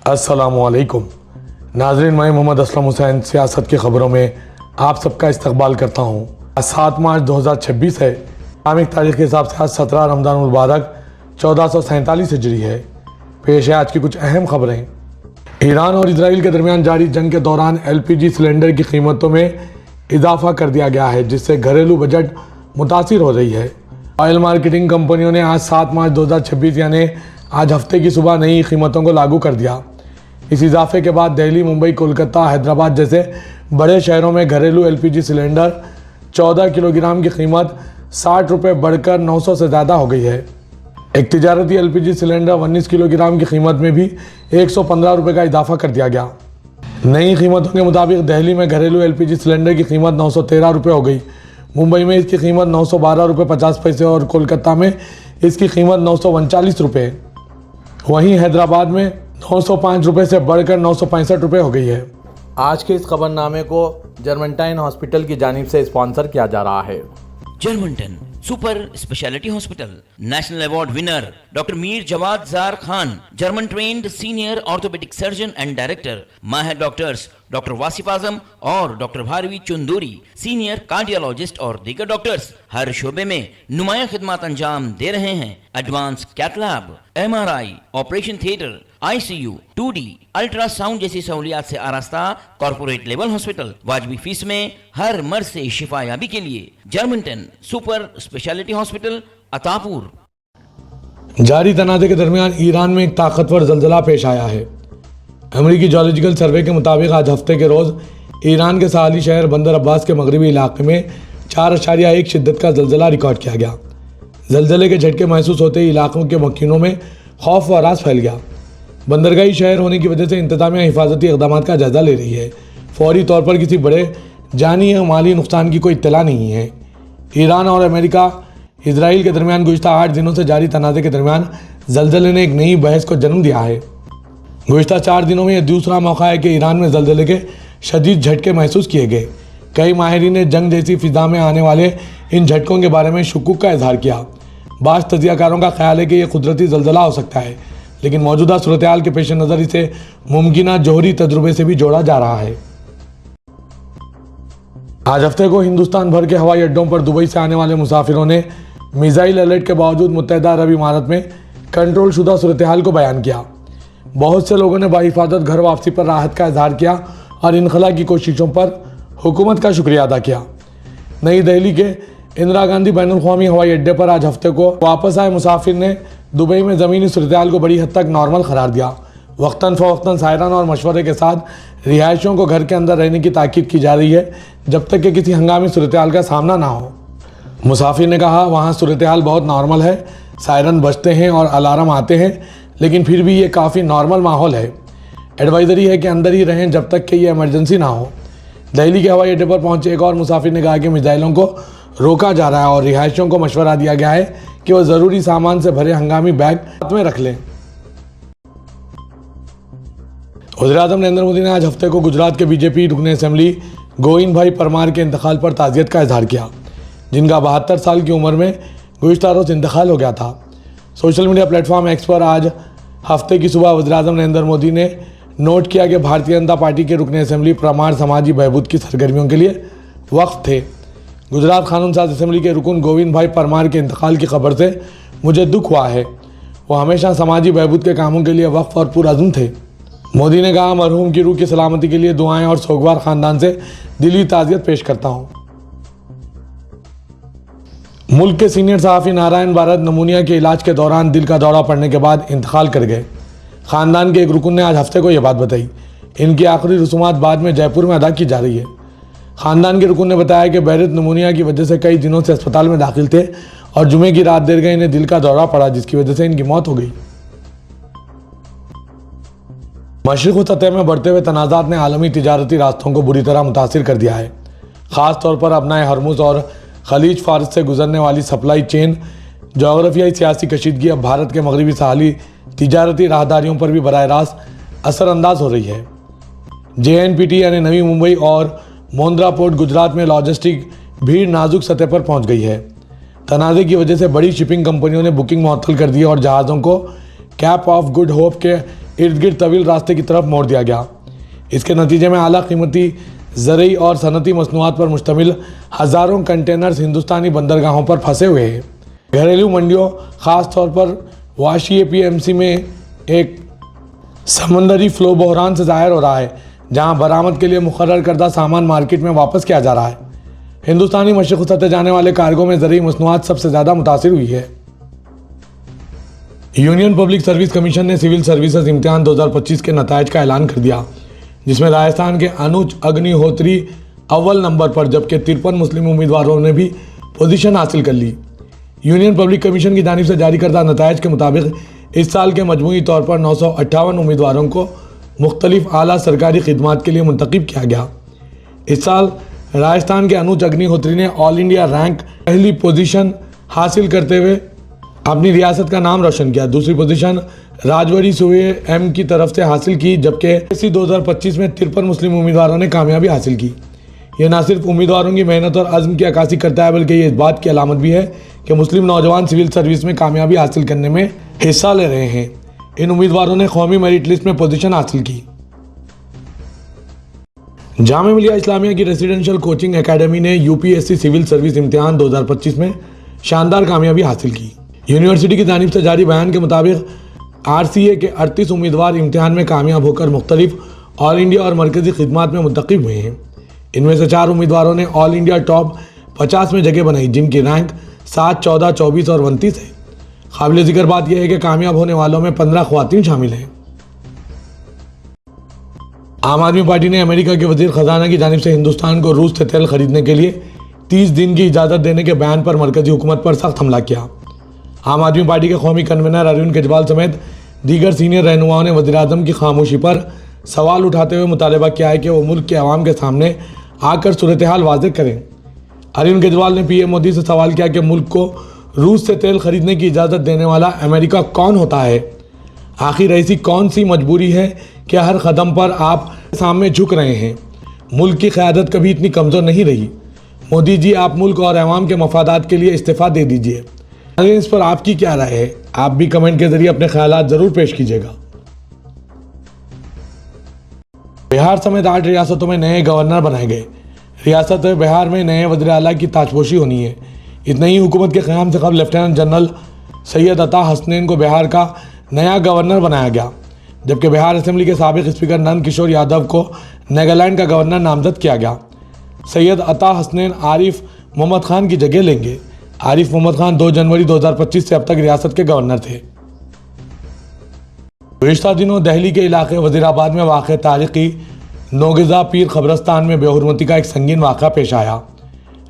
अस्सलामुअलैकुम नाज़रीन, मैं मोहम्मद असलम हुसैन सियासत की ख़बरों में आप सबका इस्तकबाल करता हूँ। आज 7 मार्च 2026 है। इस्लामिक तारीख़ के हिसाब से आज 17 रमज़ान मुबारक 1447 हिजरी है। पेश है आज की कुछ अहम खबरें। ईरान और इसराइल के दरमियान जारी जंग के दौरान LPG सिलेंडर की कीमतों में इजाफा कर दिया गया है, जिससे घरेलू बजट मुतासिर हो रही है। ऑयल मार्केटिंग कंपनियों ने आज 7 मार्च 2026 यानी आज हफ्ते की सुबह नई कीमतों को लागू कर दिया। इस इजाफे के बाद दिल्ली, मुंबई, कोलकाता, हैदराबाद जैसे बड़े शहरों में घरेलू LPG सिलेंडर 14 किलोग्राम की कीमत 60 रुपये बढ़कर 900 से ज़्यादा हो गई है। एक तिजारती LPG सिलेंडर 19 किलोग्राम की कीमत में भी 115 रुपये का इजाफा कर दिया गया। नई कीमतों के मुताबिक दिल्ली में घरेलू LPG सिलेंडर की कीमत 913 रुपये हो गई, मुंबई में इसकी कीमत 912 रुपये 50 पैसे और कोलकाता में इसकी कीमत 939 रुपये। वहीं हैदराबाद में 905 रुपये से बढ़कर 965 रुपये हो गई है। आज के इस खबरनामे को जर्मनटाइन हॉस्पिटल की जानिब से स्पॉन्सर किया जा रहा है। Germanten super speciality hospital, national award winner doctor Mir Jawad Zar Khan, German trained senior orthopaedic surgeon and director, माहिर डॉक्टर्स डॉक्टर वासिफ आजम और doctor Bharavi Chunduri, senior cardiologist और दीगर डॉक्टर्स हर शोबे में नुमाया खिदमत अंजाम दे रहे हैं। Advance cath lab, MRI, operation theatre, ICU, 2D, ultrasound जैसी सहूलियात से आरास्ता कॉर्पोरेट लेवल हॉस्पिटल, वाजबी फीस में हर मर्ज से शिफायाबी के लिए Germanten super speciality hospital, Attapur. जारी तनाज़े के दरमियान ईरान में एक ताकतवर जल्जला पेश आया है। अमेरिकी जियोलॉजिकल सर्वे के मुताबिक आज हफ्ते के रोज़ ईरान के साहली शहर बंदर अब्बास के मगरबी इलाके में 4.1 शिद्दत का जल्जला रिकॉर्ड किया गया। जल्जले के झटके महसूस होते ही इलाकों के मकीनों में खौफ व हरास फैल गया। बंदरगाही शहर होने की वजह से इंतजामिया हिफाजती इक़दामात का जायजा ले रही है। फौरी तौर पर किसी बड़े जानी या माली नुकसान की कोई इत्तला नहीं है। ईरान और अमेरिका इसराइल के दरमियान गुज़िश्ता 8 दिनों से जारी तनाज़े के दरमियान जल्जले ने एक नई बहस को जन्म दिया है। गुज़िश्ता 4 दिनों में यह दूसरा मौका है कि ईरान में जल्जले के शदीद झटके महसूस किए गए। कई माहिरीन ने जंग जैसी फिजा में आने वाले इन झटकों के बारे में शुक्कुक का इजहार किया। बाज़ तजियाकारों का ख्याल है कि यह कुदरती जल्जला हो सकता है, लेकिन मौजूदा सूरत हाल के पेश नज़र इसे मुमकिन जोहरी तजुर्बे से भी जोड़ा जा रहा है। आज हफ्ते को हिंदुस्तान भर के हवाई अड्डों पर दुबई से आने वाले मुसाफिरों ने मिसाइल अलर्ट के बावजूद मुत्तहिदा अरब इमारात में कंट्रोल शुदा सूरत हाल को बयान किया। बहुत से लोगों ने बाहिफाजत घर वापसी पर राहत का इजहार किया और इनखला की कोशिशों पर हुकूमत का शुक्रिया अदा किया। नई दिल्ली के इंदिरा गांधी बैनुल-अक़वामी हवाई अड्डे पर आज हफ्ते को वापस आए मुसाफिर ने दुबई में ज़मीनी सूरत हाल को बड़ी हद तक नॉर्मल करार दिया। वक्तन फ़वक्तन सायरन और मशवरे के साथ रिहायशियों को घर के अंदर रहने की ताकीद की जा रही है जब तक कि किसी हंगामी सूरत हाल का सामना ना हो। मुसाफिर ने कहा, वहाँ सूरत हाल बहुत नॉर्मल है, सायरन बजते हैं और अलार्म आते हैं, लेकिन फिर भी ये काफ़ी नॉर्मल माहौल है। एडवाइज़री है कि अंदर ही रहें जब तक कि ये इमरजेंसी ना हो। दिल्ली के हवाई अड्डे पर पहुंचे एक और मुसाफिर ने कहा कि मिसाइलों को रोका जा रहा है और रिहायशियों को मशवरा दिया गया है कि वह ज़रूरी सामान से भरे हंगामी बैग हाथ में रख लें। वज़ीर-ए-आज़म नरेंद्र मोदी ने आज हफ्ते को गुजरात के बीजेपी रुकन असेंबली गोविंद भाई परमार के इंतकाल पर ताज़ियत का इजहार किया, जिनका 72 साल की उम्र में गुज़िश्ता रोज़ इंतकाल हो गया था। सोशल मीडिया प्लेटफॉर्म एक्स पर आज हफ्ते की सुबह वज़ीर-ए-आज़म नरेंद्र मोदी ने नोट किया कि भारतीय जनता पार्टी के रुकन असेंबली परमार समाजी बहबूद की सरगर्मियों के लिए वक्फ थे। गुजरात कानून साज असेंबली के रुकन गोविंद भाई परमार के इंतकाल की खबर से मुझे दुख हुआ है। वो हमेशा समाजी बहबूद के कामों के लिए वक्फ और पुरअज़्म थे। मोदी ने कहा, मरहूम की रूह की सलामती के लिए दुआएं और सोगवार ख़ानदान से दिली ताज़ियत पेश करता हूँ। मुल्क के सीनियर सहाफ़ी नारायण भारत नमूनिया के इलाज के दौरान दिल का दौरा पड़ने के बाद इंतकाल कर गए। ख़ानदान के एक रुकन ने आज हफ्ते को यह बात बताई। इनकी आखिरी रसूमात बाद में जयपुर में अदा की जा रही है। ख़ानदान के रुकन ने बताया कि बैरत नमूनिया की वजह से कई दिनों से अस्पताल में दाखिल थे और जुमे की रात देर गए इन्हें दिल का दौरा पड़ा, जिसकी वजह से इनकी मौत हो गई। मशरिक़ सतह में बढ़ते हुए तनाज़ात ने आलमी तिजारती रास्तों को बुरी तरह मुतासिर कर दिया है। ख़ास तौर पर अपनाए हरमुज़ और खलीज फारस से गुजरने वाली सप्लाई चेन जोग्राफियाई सियासी कशीदगी अब भारत के मगरबी साहली तिजारती राहदारियों पर भी बराह रास्त असरअंदाज हो रही है। JNPT यानी नवी मुंबई और मोंद्रा पोर्ट गुजरात में लॉजिस्टिक भीड़ नाजुक सतह पर पहुंच गई है। तनाज़े की वजह से बड़ी शिपिंग कंपनियों ने बुकिंग मुअत्तल कर दी और जहाज़ों को कैप ऑफ गुड होप के इर्द गिर्द तवील रास्ते की तरफ मोड़ दिया गया। इसके नतीजे में आला कीमती ज़रूरी और सनती मसनूआत पर मुश्तमिल हज़ारों कंटेनर्स हिंदुस्तानी बंदरगाहों पर फंसे हुए हैं। घरेलू मंडियों, ख़ास तौर पर वाशी APMC में एक समंदरी फ़्लो बहरान से ज़ाहिर हो रहा है, जहां बरामद के लिए मुकर्रर करदा सामान मार्केट में वापस किया जा रहा है। हिंदुस्तानी मशरिक़ से जाने वाले कार्गो में ज़रूरी मसनूआत सबसे ज़्यादा मुतासिर हुई है। यूनियन पब्लिक सर्विस कमीशन ने सिविल सर्विसेज इम्तिहान 2025 के नताइज का ऐलान कर दिया, जिसमें राजस्थान के अनुज अग्निहोत्री अव्वल नंबर पर, जबकि 53 मुस्लिम उम्मीदवारों ने भी पोजीशन हासिल कर ली। यूनियन पब्लिक कमीशन की जानिब से जारी करदा नताइज के मुताबिक इस साल के मजमूई तौर पर 958 उम्मीदवारों को मुख्तलिफ आला सरकारी खिदमात के लिए मुंतखब किया गया। इस साल राजस्थान के अनुज अग्निहोत्री ने ऑल इंडिया रैंक पहली पोजीशन हासिल करते हुए अपनी रियासत का नाम रोशन किया। दूसरी पोजीशन राजवरी सूबे M की तरफ से हासिल की, जबकि इसी 2025 में 53 मुस्लिम उम्मीदवारों ने कामयाबी हासिल की। यह न सिर्फ उम्मीदवारों की मेहनत और अज़्म की अक्कासी करता है, बल्कि ये इस बात की अलामत भी है कि मुस्लिम नौजवान सिविल सर्विस में कामयाबी हासिल करने में हिस्सा ले रहे हैं। इन उम्मीदवारों ने कौमी मेरिट लिस्ट में पोजीशन हासिल की। जामिया मिलिया इस्लामिया की रेसिडेंशियल कोचिंग एकेडमी ने UPSC सिविल सर्विस इम्तिहान 2025 में शानदार कामयाबी हासिल की। यूनिवर्सिटी की जानिब से जारी बयान के मुताबिक RCA के 38 उम्मीदवार इम्तिहान में कामयाब होकर मुख्तलिफ ऑल इंडिया और मरकज़ी खिदमात में मुंतखब हुए हैं। इनमें से 4 उम्मीदवारों ने ऑल इंडिया टॉप 50 में जगह बनाई, जिनकी रैंक 7, 14, 24 और 29 है। काबिल जिक्र बात यह है कि कामयाब होने वालों में 15 ख्वातीन शामिल हैं। आम आदमी पार्टी ने अमेरिका के वजीर ख़जाना की जानिब से हिंदुस्तान को रूस से तेल खरीदने के लिए 30 दिन की इजाज़त देने के बयान पर मरकज़ी हुकूमत पर सख्त हमला किया। आम आदमी पार्टी के कौमी कन्वीनर अरविंद केजरीवाल समेत दीगर सीनियर रहनुमाओं ने वज़ीर-ए-आज़म की खामोशी पर सवाल उठाते हुए मुतालबा किया है कि वो मुल्क के अवाम के सामने आकर सूरत हाल वाज़ेह करें। अरविंद केजरीवाल ने PM मोदी से सवाल किया कि मुल्क को रूस से तेल खरीदने की इजाज़त देने वाला अमेरिका कौन होता है? आखिर ऐसी कौन सी मजबूरी है कि हर कदम पर आप सामने झुक रहे हैं? मुल्क की क़यादत कभी इतनी कमज़ोर नहीं रही। मोदी जी, आप मुल्क और अवाम के मफादात के लिए इस्तीफ़ा दे दीजिए। अगर इस पर आपकी क्या राय है? आप भी कमेंट के जरिए अपने ख्यालात ज़रूर पेश कीजिएगा। बिहार समेत 8 रियासतों में नए गवर्नर बनाए गए। रियासत बिहार में नए वज़ीर आला की ताजपोशी होनी है। इतना ही, हुकूमत के क़याम से कबल लेफ्टिनेंट जनरल सैयद अता हसनैन को बिहार का नया गवर्नर बनाया गया, जबकि बिहार असेंबली के साबिक़ स्पीकर नंद किशोर यादव को नागालैंड का गवर्नर नामजद किया गया। सैयद अता हसनैन आरिफ मोहम्मद खान की जगह लेंगे। आरिफ मोहम्मद खान 2 जनवरी 2025 से अब तक रियासत के गवर्नर थे। गुज़िश्ता दिनों दिल्ली के इलाके वज़ीराबाद में वाक़ तारीख़ी नौगज़ा पीर क़ब्रस्तान में बेहुरमती का एक संगीन वाक़ा पेश आया।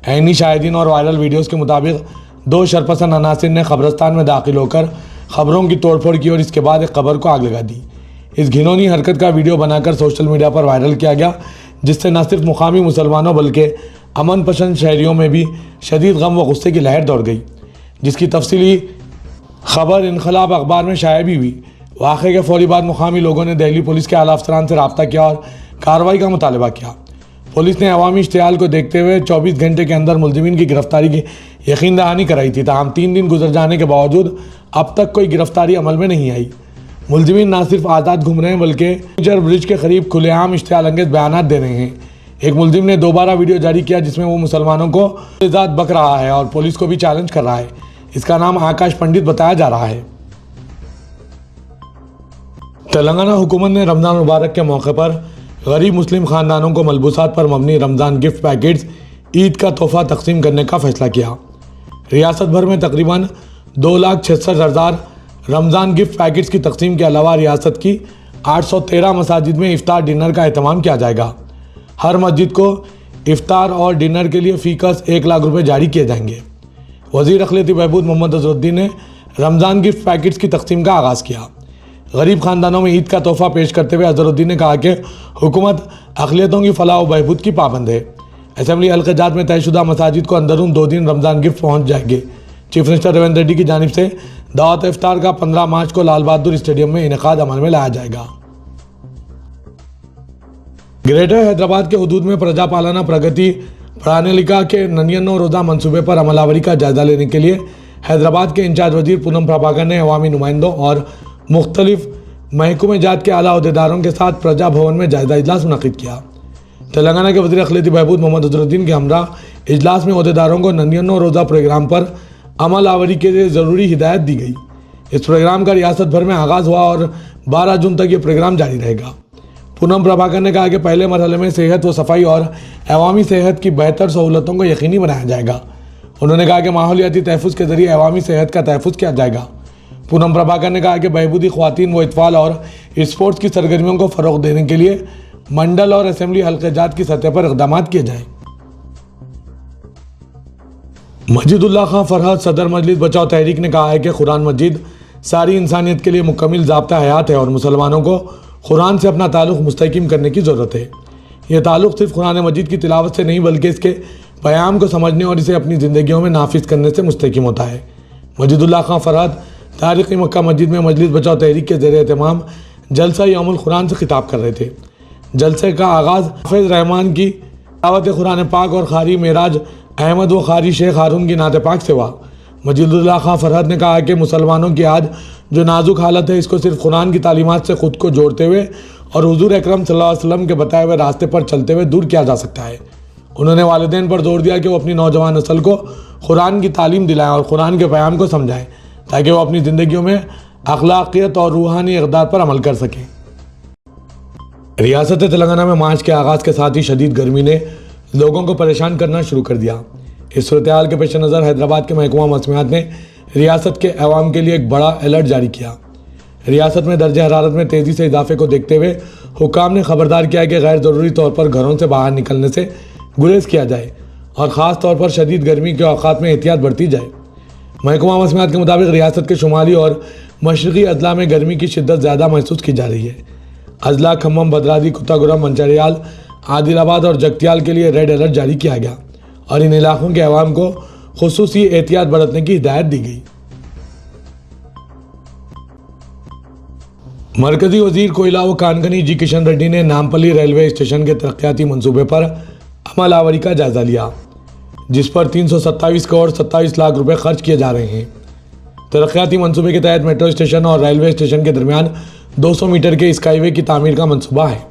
ऐनी शाहिदीन और वायरल वीडियोस के मुताबिक 2 शरपसंद अनासिर ने क़ब्रस्तान में दाखिल होकर ख़बरों की तोड़फोड़ की और इसके बाद एक कब्र को आग लगा दी। इस घिनौनी हरकत का वीडियो बनाकर सोशल मीडिया पर वायरल किया गया, जिससे न सिर्फ मुकामी मुसलमानों बल्कि अमन पसंद शहरियों में भी शदीद गम व गुस्से की लहर दौड़ गई, जिसकी तफसीली खबर इनकलाब अखबार में शाया भी हुई। वाक़े के फौरी बाद मुकामी लोगों ने दिल्ली पुलिस के आला अफसरान से रब्ता किया और कार्रवाई का मुतालबा किया। पुलिस ने अवामी इश्तिहाल को देखते हुए 24 घंटे के अंदर मुलजिमीन की गिरफ्तारी की यकीन दहानी कराई थी। ताहम 3 दिन गुजर जाने के बावजूद अब तक कोई गिरफ्तारी अमल में नहीं आई। मुलजिमीन न सिर्फ आज़ाद घूम रहे हैं बल्कि ब्रिज के करीब खुलेआम इश्तिहाल अंगेज बयान दे रहे हैं। एक मुलजिम ने दोबारा वीडियो जारी किया जिसमें वो मुसलमानों को इज़्ज़त बक रहा है और पुलिस को भी चैलेंज कर रहा है। इसका नाम आकाश पंडित बताया जा रहा है। तेलंगाना हुकूमत ने रमज़ान मुबारक के मौके पर गरीब मुस्लिम ख़ानदानों को मलबूसात पर मबनी रमज़ान गिफ्ट पैकेट्स ईद का तोहफ़ा तकसीम करने का फ़ैसला किया। रियासत भर में तकरीबन 2,66,000 रमज़ान गिफ्ट पैकेट्स की तकसीम के अलावा रियासत की 813 मसाजिद में इफ्तार डिनर का एहतमाम किया जाएगा। हर मस्जिद को इफ्तार और डिनर के लिए फ़ीकस 1 लाख रुपये जारी किए जाएंगे। वज़ीर अक़लियती बहबूद मोहम्मद अज़हरुद्दीन ने रमज़ान गिफ्ट पैकेट्स की तकसीम का आगाज़ किया। गरीब ख़ानदानों में ईद का तोहफ़ा पेश करते हुए अज़हरुद्दीन ने कहा कि हुकूमत अक़लियतों की फ़लाह व बहबूद की पाबंद है। असेंबली हल्क़ात में तयशुदा मसाजिद को अंदरून 2 दिन रमज़ान गिफ्ट पहुँच जाएंगे। चीफ मिनिस्टर रेवंत रेड्डी की जानिब से दावत इफ्तार का 15 मार्च को लाल बहादुर स्टेडियम में इनेकाद अमल में लाया जाएगा। ग्रेटर हैदराबाद के हुदूद में प्रजा पालना प्रगति प्रणलिका के 99 रोज़ा मनसूबे पर अमलावरी का जायजा लेने के लिए हैदराबाद के इंचार्ज वजीर पूनम प्रभाकर ने अवामी नुमाइंदों और मुख्तलिफ महकमे जात के आला अहदेदारों के साथ प्रजा भवन में जायजा इजलास मुनक़िद किया। तेलंगाना के वज़ीर अक़लियती बहबूद मोहम्मद अज़हरुद्दीन के हमरा इजलास में अहदेदारों को 99 रोज़ा प्रोग्राम पर अमल आवरी के लिए ज़रूरी हिदायत दी गई। इस प्रोग्राम का रियासत भर में आगाज़ हुआ और 12 जून तक ये प्रोग्राम जारी रहेगा। पूनम प्रभाकर ने कहा कि पहले मरहले में सेहत व सफाई और अवामी सेहत की बेहतर सहूलतों को यकीनी बनाया जाएगा। उन्होंने कहा कि माहौलियाती तहफ़्फ़ुज़ के ज़रिए अवामी सेहत का तहफ़्फ़ुज़ किया जाएगा। पूनम प्रभाकर ने कहा कि बहबूदी ख़वातीन व इत्फ़ाल और स्पोर्ट्स की सरगर्मियों को फ़रोग़ देने के लिए मंडल और असेंबली हल्क़े जात की सतह पर इक़दाम किए जाएँ। मजीदुल्लाह खां फरहद सदर मजलिस बचाओ तहरीक ने कहा है कि कुरान मजीद सारी इंसानियत के लिए मुकम्मल ज़ाब्ता हयात है और मुसलमानों को कुरान से अपना ताल्लुक़ मुस्तहकिम करने की ज़रूरत है। यह ताल्लुक़ सिर्फ कुरान मजीद की तिलावत से नहीं बल्कि इसके पैगाम को समझने और इसे अपनी ज़िंदगियों में नाफिज करने से मुस्तहकिम होता है। मजीदुल्लाह खां फरहद तारीख़ी मक्का मस्जिद में मजलिस बचाओ तहरीक के ज़ेर एहतमाम जलसा यौमुल कुरान से खिताब कर रहे थे। जलसे का आगाज़ हाफिज़ रहमान की तिलावत कुरान पाक और कारी मेराज अहमद व कारी शेख हारून की नात पाक से हुआ। मजीदुल्लाह खां फरहद ने कहा कि मुसलमानों की आज जो नाजुक हालत है इसको सिर्फ कुरान की तालीमात से ख़ुद को जोड़ते हुए और हुज़ूर अकरम सल्लल्लाहु अलैहि वसल्लम के बताए हुए रास्ते पर चलते हुए दूर किया जा सकता है। उन्होंने वालिदैन पर जोर दिया कि वो अपनी नौजवान नस्ल को कुरान की तालीम दिलाएं और कुरान के पैगाम को समझाएं ताकि वो अपनी ज़िंदगियों में अखलाकियत और रूहानी इक़दार पर अमल कर सकें। रियासत तेलंगाना में मार्च के आगाज़ के साथ ही शदीद गर्मी ने लोगों को परेशान करना शुरू कर दिया। इस सूरत-ए-हाल के पेश नज़र हैदराबाद के महकमा मौसमियात ने रियासत के अवाम के लिए एक बड़ा अलर्ट जारी किया। रियासत में दर्ज हरारत में तेज़ी से इजाफे को देखते हुए हुक्काम ने खबरदार किया कि गैर ज़रूरी तौर पर घरों से बाहर निकलने से गुरेज किया जाए और ख़ास तौर पर शदीद गर्मी के औक़ात में एहतियात बरती जाए। महकमा मौसमियात के मुताबिक रियासत के शुमाली और मशरक़ी अजला में गर्मी की शिद्दत ज़्यादा महसूस की जा रही है। अजला खम्मम, भद्राद्री, कुत्तागुरम, मंचिर्याल, आदिलाबाद और जगतियाल के लिए रेड अलर्ट जारी किया गया और इन इलाकों के अवाम को खुसूसी एहतियात बरतने की हिदायत दी गई। मरकजी वजीर कोयला व कानगनी जी किशन रेड्डी ने नामपल्ली रेलवे स्टेशन के तरक्याती मंसूबे पर अमल आवरी का जायजा लिया, जिस पर 327 करोड़ 27 लाख रुपए खर्च किए जा रहे हैं। तरक्याती मंसूबे के तहत मेट्रो स्टेशन और रेलवे स्टेशन के दरमियान 200 मीटर के स्काईवे की तामीर का मंसूबा है।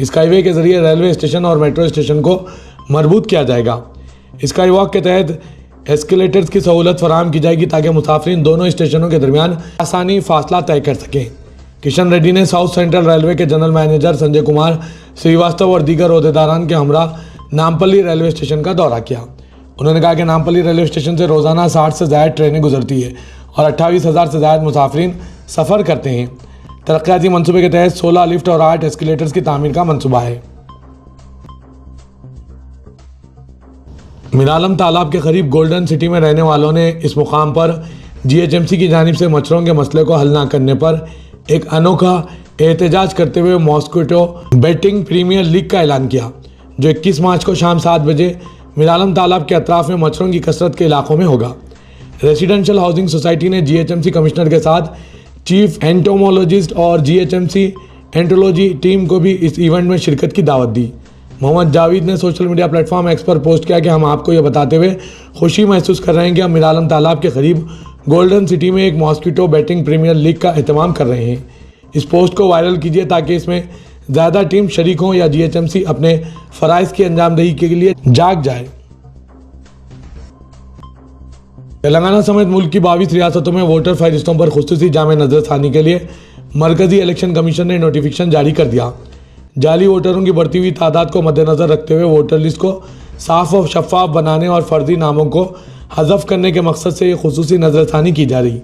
स्काईवे के जरिए रेलवे स्टेशन और मेट्रो स्टेशन को मजबूत किया जाएगा। स्काई वॉक के तहत एस्केलेटर्स की सहूलत फराहम की जाएगी ताकि मुसाफिरीन दोनों स्टेशनों के दरमियान आसानी फासला तय कर सकें। किशन रेड्डी ने साउथ सेंट्रल रेलवे के जनरल मैनेजर संजय कुमार श्रीवास्तव और दीगर अहदेदारान के हमरा नामपल्ली रेलवे स्टेशन का दौरा किया। उन्होंने कहा कि नामपल्ली रेलवे स्टेशन से रोज़ाना 60 से ज़्यादा ट्रेनें गुजरती है और 28,000 से ज़्यादा मुसाफिरीन सफ़र करते हैं। तरक्याती मंसूबे के तहत 16 लिफ्ट और 8 एस्केलेटर्स की तामीर का मंसूबा है। मीरालम तालाब के करीब गोल्डन सिटी में रहने वालों ने इस मुकाम पर GHMC की जानिब से मच्छरों के मसले को हल न करने पर एक अनोखा एहतजाज करते हुए मॉस्किटो बैटिंग प्रीमियर लीग का ऐलान किया, जो 21 मार्च को शाम 7 बजे मीरालम तालाब के अतराफ में मच्छरों की कसरत के इलाकों में होगा। रेजिडेंशियल हाउसिंग सोसाइटी ने GHMC कमिश्नर के साथ चीफ एंटोमोलॉजिस्ट और GHMC एंटोलॉजी टीम को भी इस इवेंट में शिरकत की दावत दी। मोहम्मद जावेद ने सोशल मीडिया प्लेटफॉर्म एक्स पर पोस्ट किया कि हम आपको ये बताते हुए खुशी महसूस कर रहे हैं कि हम मीरालम तालाब के करीब गोल्डन सिटी में एक मॉस्किटो बैटिंग प्रीमियर लीग का एहतमाम कर रहे हैं। इस पोस्ट को वायरल कीजिए ताकि इसमें ज़्यादा टीम शरीक हों या GHMC अपने फ़राइज़ की अंजामदही के लिए जाग जाए। तेलंगाना समेत मुल्क की 22 रियासतों में वोटर फहरिस्तों पर खुसूसी जामे नज़रसानी के लिए मरकजी इलेक्शन कमीशन ने नोटिफिकेशन जारी कर दिया। जाली वोटरों की बढ़ती हुई तादाद को मद्देनज़र रखते हुए वोटर लिस्ट को साफ और शफाफ बनाने और फर्जी नामों को हज़फ करने के मकसद से ये खुसूसी नज़रसानी की जा रही।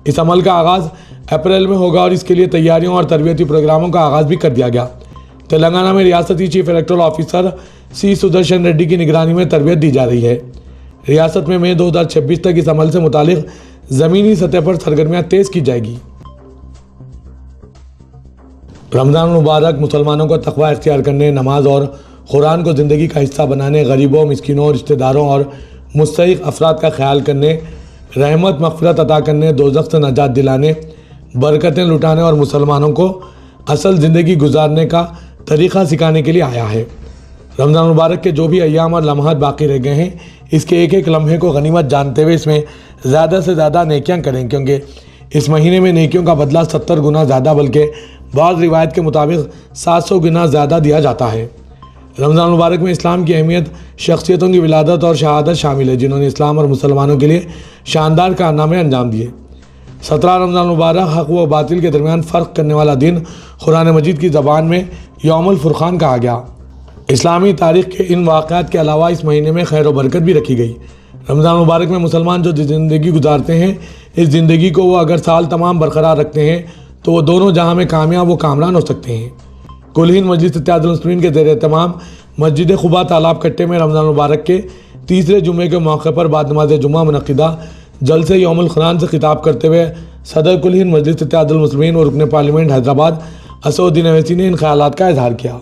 इस अमल का आगाज़ अप्रैल में होगा और इसके लिए तैयारियों और तरबियती प्रोग्रामों का आगाज़ भी कर दिया गया। तेलंगाना में रियासती chief electoral officer C Sudarshan Reddy की निगरानी में तरबियत दी जा रही है। रियासत में मई 2026 तक इस अमल से मुतालिक ज़मीनी सतह पर सरगर्मियाँ तेज़ की जाएगी। रमज़ान मुबारक मुसलमानों को तक़वा इख्तियार करने, नमाज और कुरान को ज़िंदगी का हिस्सा बनाने, गरीबों, मिस्किनों, रिश्तेदारों और मुस्तहिक़ अफराद का ख्याल करने, रहमत मग़फ़िरत अता करने, दोज़ख से नजात दिलाने, बरकतें लुटाने और मुसलमानों को असल ज़िंदगी गुजारने का तरीक़ा सिखाने के लिए आया है। रमज़ान मुबारक के जो भी अय्याम और लम्हात बाकी रह गए हैं, इसके एक एक लम्हे को गनीमत जानते हुए इसमें ज़्यादा से ज़्यादा नेकियां करें, क्योंकि इस महीने में नेकियों का बदला 70 गुना ज़्यादा बल्कि बाज़ रिवायत के मुताबिक 700 गुना ज़्यादा दिया जाता है। रमज़ान मुबारक में इस्लाम की अहमियत शख्सियतों की विलादत और शहादत शामिल है जिन्होंने इस्लाम और मुसलमानों के लिए शानदार कारनामे अंजाम दिए। 17 रमज़ान मुबारक हक़ व बातिल के दरमियान फ़र्क करने वाला दिन कुरान मजीद की ज़बान में यौमुल फुरक़ान कहा गया। इस्लामी तारीख़ के इन वाक़यात के अलावा इस महीने में खैर व बरकत भी रखी गई। रमज़ान मुबारक में मुसलमान जो ज़िंदगी गुजारते हैं, इस ज़िंदगी को वो अगर साल तमाम बरकरार रखते हैं तो वो दोनों जहां में कामयाब व कामरान हो सकते हैं। कुल हिंद मजलिस इत्तेहादुल मुस्लिमीन के ज़ेर एहतमाम मस्जिद खुबा तालाब कट्टे में रमज़ान मुबारक के तीसरे जुमे के मौके पर बाद नमाज जुमा मुनक़िदा जलसे यौमुल क़ुरान से खिताब करते हुए सदर कुल हिंद मजलिस इत्तेहादुल मुस्लिमीन और रुकन पार्लियामेंट हैदराबाद असदुद्दीन अवैसी ने इन ख़यालात का इजहार किया।